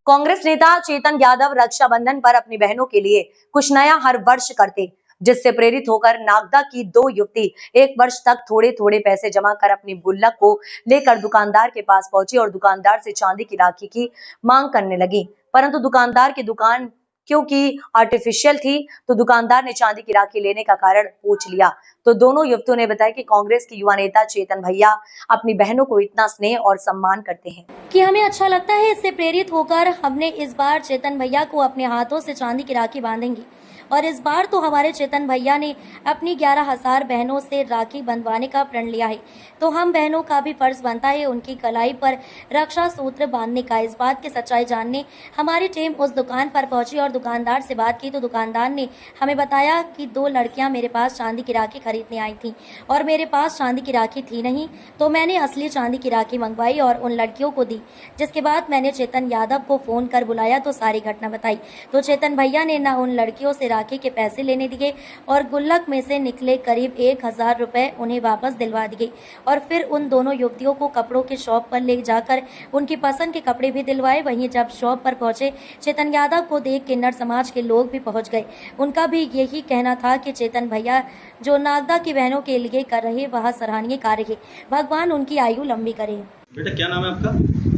कांग्रेस नेता चेतन यादव रक्षाबंधन पर अपनी बहनों के लिए कुछ नया हर वर्ष करते, जिससे प्रेरित होकर नागदा की दो युवती एक वर्ष तक थोड़े थोड़े पैसे जमा कर अपनी गुल्लक को लेकर दुकानदार के पास पहुंची और दुकानदार से चांदी की राखी की मांग करने लगी। परंतु दुकानदार की दुकान क्योंकि आर्टिफिशियल थी तो दुकानदार ने चांदी की राखी लेने का कारण पूछ लिया तो दोनों युवतियों ने बताया कि कांग्रेस के युवा नेता चेतन भैया अपनी बहनों को इतना स्नेह और सम्मान करते हैं कि हमें अच्छा लगता है। इससे प्रेरित होकर हमने इस बार चेतन भैया को अपने हाथों से चांदी की राखी बांधेंगी और इस बार तो हमारे चेतन भैया ने अपनी 11,000 बहनों से राखी बंधवाने का प्रण लिया है, तो हम बहनों का भी फर्ज बनता है उनकी कलाई पर रक्षा सूत्र बांधने का। इस बात की सच्चाई जानने हमारी टीम उस दुकान पर पहुंची और दुकानदार से बात की तो दुकानदार ने हमें बताया कि 2 लड़कियां मेरे पास चांदी की राखी खरीदने आई थीं और मेरे पास चांदी की राखी थी नहीं, तो मैंने असली चांदी की राखी मंगवाई और उन लड़कियों को दी। जिसके बाद मैंने चेतन यादव को फ़ोन कर बुलाया तो सारी घटना बताई, तो चेतन भैया ने न उन लड़कियों से राखी के पैसे लेने दिए और गुल्लक में से निकले करीब 1,000 रुपए उन्हें वापस दिलवा दिए और फिर उन दोनों युवतियों को कपड़ों के शॉप पर ले जाकर उनकी पसंद के कपड़े भी दिलवाए। वहीं जब शॉप पर पहुंचे चेतन यादव को देख किन्नर समाज के लोग भी पहुंच गए। उनका भी यही कहना था कि चेतन भैया जो नागदा की बहनों के लिए कर रहे वह सराहनीय कार्य है, भगवान उनकी आयु लंबी करे। बेटा क्या नाम है आपका?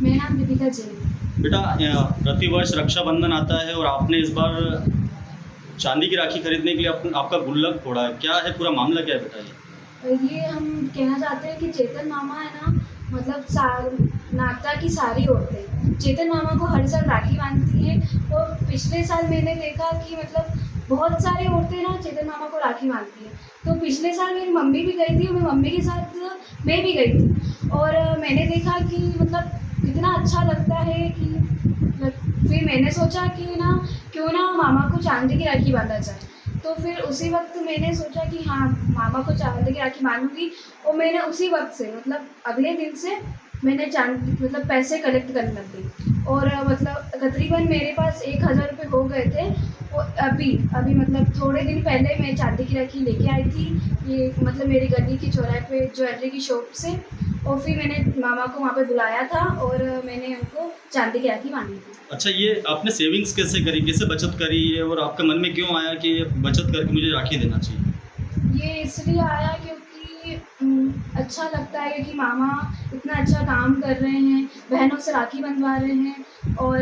मेरा नाम दीपिका जैन। बेटा प्रतिवर्ष रक्षाबंधन आता है और आपने इस बार चांदी की राखी खरीदने के लिए आपका गुल्लक फोड़ा है, क्या है पूरा मामला, क्या है बेटा? ये हम कहना चाहते हैं कि चेतन मामा है ना, मतलब नागदा की सारी औरतें चेतन मामा को हर साल राखी बांधती है और पिछले साल मैंने देखा कि मतलब बहुत सारी औरतें ना चेतन मामा को राखी बांधती है। तो पिछले साल मेरी मम्मी भी गई थी और मेरी मम्मी के साथ मैं भी गई थी और मैंने देखा कि मतलब कितना अच्छा लगता है कि फिर मैंने सोचा कि ना क्यों ना मामा को चांदी की राखी बांधा जाए। तो फिर उसी वक्त मैंने सोचा कि हाँ मामा को चांदी की राखी बांधूंगी और मैंने उसी वक्त से मतलब अगले दिन से मैंने चांदी मतलब पैसे कलेक्ट करने लग गई और मतलब तकरीबन मेरे पास 1,000 रुपये हो गए थे। और अभी मतलब थोड़े दिन पहले मैं चांदी की राखी लेके आई थी, ये मतलब मेरी गली की चौराहे पे ज्वेलरी की शॉप से, और फिर मैंने मामा को वहाँ पे बुलाया था और मैंने उनको चांदी की राखी बांधी थी। अच्छा, ये आपने सेविंग्स कैसे करी, कैसे बचत करी है और आपके मन में क्यों आया कि ये बचत करके मुझे राखी देना चाहिए? ये इसलिए आया क्योंकि अच्छा लगता है कि मामा इतना अच्छा काम कर रहे हैं, बहनों से राखी बंधवा रहे हैं। और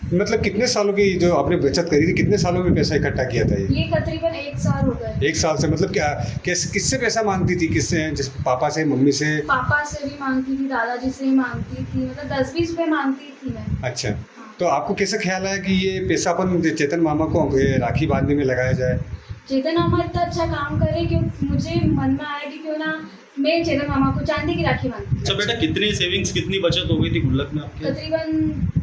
मतलब कितने सालों की जो आपने बचत करी थी, कितने सालों में पैसा इकट्ठा किया था ये तकरीबन 1 साल हो गए। 1 साल से मतलब क्या किससे पैसा मांगती थी, किससे? जिस पापा से, मम्मी से? पापा से भी मांगती थी, दादाजी से भी मांगती थी, मतलब 10-20 रुपये मांगती थी मैं। अच्छा, तो आपको कैसे ख्याल आया कि ये पैसा अपन चेतन मामा को राखी बांधने में लगाया जाए? चेतन मामा इतना अच्छा काम करे कि मुझे मन में आया कि क्यों ना मैं चेतन मामा को चांदी की राखी बांधती। अच्छा बेटा, कितनी सेविंग्स, कितनी बचत हो गई थी गुल्लक में आपके? तकरीबन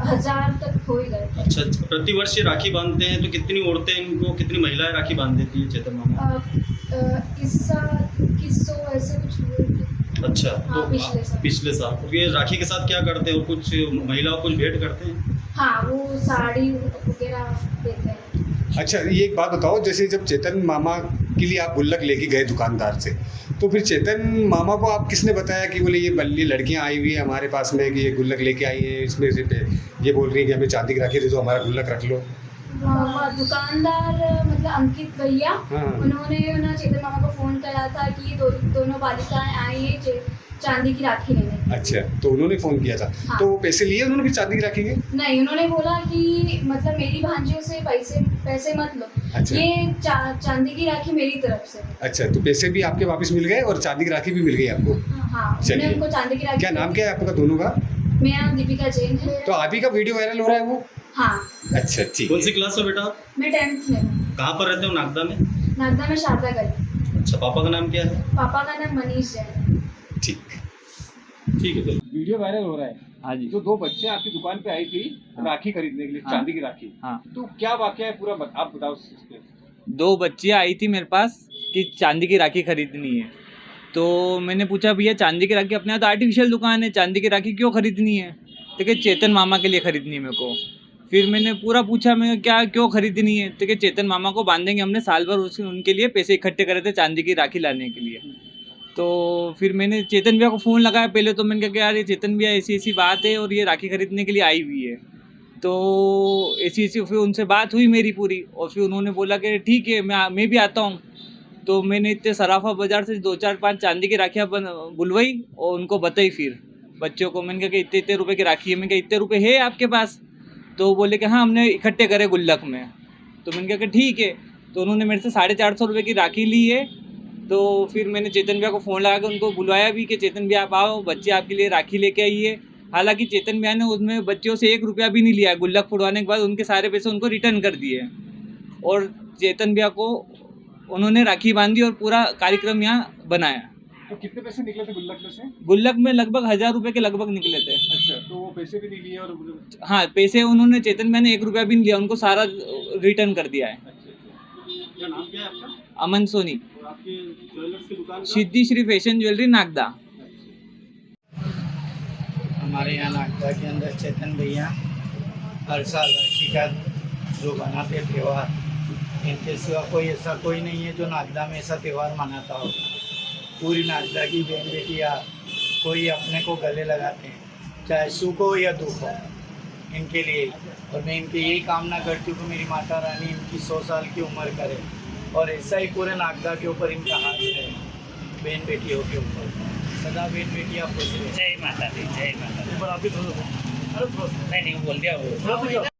1,000 तक हो ही गए। अच्छा, प्रतिवर्ष ये राखी बांधते हैं तो कितनी औरतें इनको, कितनी महिलाएं राखी बांध देती है चेतन मामा? इस साल 2100 ऐसे कुछ हुए थे। अच्छा, हाँ, तो पिछले साल तो ये राखी के साथ क्या करते हैं और कुछ महिलाओं को कुछ भेंट करते हैं? हाँ, वो साड़ी वगैरह देते हैं। अच्छा, ये एक बात बताओ, जैसे जब चेतन मामा के लिए आप गुल्लक लेके गए दुकानदार से, तो फिर चेतन मामा को आप किसने बताया कि बोले ये बल्ली लड़कियां आई हुई है हमारे पास में कि ये गुल्लक लेके आई हैं, इसमें से ये बोल रही है कि हमें चांदी की राखी दे दो, हमारा गुल्लक रख लो? दुकानदार मतलब अंकित भैया, हाँ। उन्होंने ना चेतन मामा को फ़ोन करा था कि ये दोनों बालिकाएं आई हैं चांदी की राखी लेने। अच्छा, तो उन्होंने फ़ोन किया था। हाँ। तो वो पैसे लिए उन्होंने भी चांदी की राखी के? नहीं, उन्होंने बोला कि मतलब मेरी भांजियों से पैसे मत लो। अच्छा। ये चांदी की राखी मेरी तरफ से। अच्छा, तो पैसे भी आपके वापस मिल गए और चांदी की राखी भी मिल गई आपको? हाँ, मैंने उनको चांदी की राखी। क्या नाम क्या है आपका दोनों का? मेरा नाम दीपिका जैन है। तो आप ही का वीडियो वायरल हो रहा है वो? हाँ। अच्छा, ठीक। कौन सी क्लास में बेटा? मैं 10th में हूँ। कहाँ पर रहते हो नागदा में? नागदा में शारदा गली। अच्छा, पापा का नाम क्या है? पापा का नाम मनीष जैन। ठीक है। वीडियो वायरल हो रहा है। हाँ जी। जो 2 बच्चे आपकी दुकान पे आई थी राखी खरीदने के लिए, चांदी की राखी। हाँ। तो क्या वाकया है पूरा आप बताओ इस पे। 2 बच्चियाँ आई थी मेरे पास कि चांदी की राखी खरीदनी है, तो मैंने पूछा भैया चांदी की राखी, अपने यहाँ तो आर्टिफिशियल दुकान है, चांदी की राखी क्यों खरीदनी है? तो क्या चेतन मामा के लिए खरीदनी है मेरे को। फिर मैंने पूरा पूछा, मैं क्या क्यों खरीदनी है? तो क्या चेतन मामा को बांधेंगे, हमने साल भर उनके लिए पैसे इकट्ठे करे थे चांदी की राखी लाने के लिए। तो फिर मैंने चेतन भैया को फ़ोन लगाया पहले, तो मैंने कहा कि यार ये चेतन भैया ऐसी ऐसी बात है और ये राखी ख़रीदने के लिए आई हुई है। तो ऐसी ऐसी फिर उनसे बात हुई मेरी पूरी, और फिर उन्होंने बोला कि ठीक है मैं भी आता हूँ। तो मैंने इतने सराफा बाज़ार से 2-4-5 चांदी की राखियाँ बुलवाई और उनको बताई फिर बच्चों को। मैंने कहा कि इतने इतने रुपए की राखी है। मैंने कहा इतने रुपए है आपके पास? तो बोले कि हाँ हमने इकट्ठे करे गुल्लक में। तो मैंने कहा कि ठीक है। तो उन्होंने मेरे से 450 रुपये की राखी ली है। तो फिर मैंने चेतन भैया को फ़ोन लगा के उनको बुलवाया भी कि चेतन भैया आप आओ, बच्चे आपके लिए राखी लेके आई है। हालांकि चेतन भैया ने उसमें बच्चों से 1 रुपया भी नहीं लिया। गुल्लक फुड़वाने के बाद उनके सारे पैसे उनको रिटर्न कर दिए और चेतन भैया को उन्होंने राखी बांधी और पूरा कार्यक्रम यहाँ बनाया। तो कितने पैसे निकले थे गुल्लक में से? गुल्लक में लगभग 1000 रुपये के लगभग निकले थे। अच्छा, तो वो पैसे भी नहीं लिए और हाँ, पैसे उन्होंने चेतन भैया ने 1 रुपया भी नहीं लिया, उनको सारा रिटर्न कर दिया है। क्या नाम क्या है आपका? अमन सोनी, और आपके ज्वेलर्स की दुकान का? सिद्धि श्री फैशन ज्वेलरी, नागदा। हमारे यहाँ नागदा के अंदर चेतन भैया हर साल राखी का जो मनाते त्यौहार, इनके सिवा कोई ऐसा कोई नहीं है जो नागदा में ऐसा त्यौहार मनाता हो। पूरी नागदा की बहन बेटियाँ कोई अपने को गले लगाते हैं, चाहे सुख हो या दुख हो, इनके लिए। और मैं इनकी यही कामना करती हूँ कि मेरी माता रानी इनकी 100 साल की उम्र करे और ऐसा ही पूरे नागदा के ऊपर इनका हाथ है, बहन बेटियों के ऊपर सदा बहन बेटियाँ खुश रहे। जय माता दी, जय माता दी। नहीं बोल दिया वो।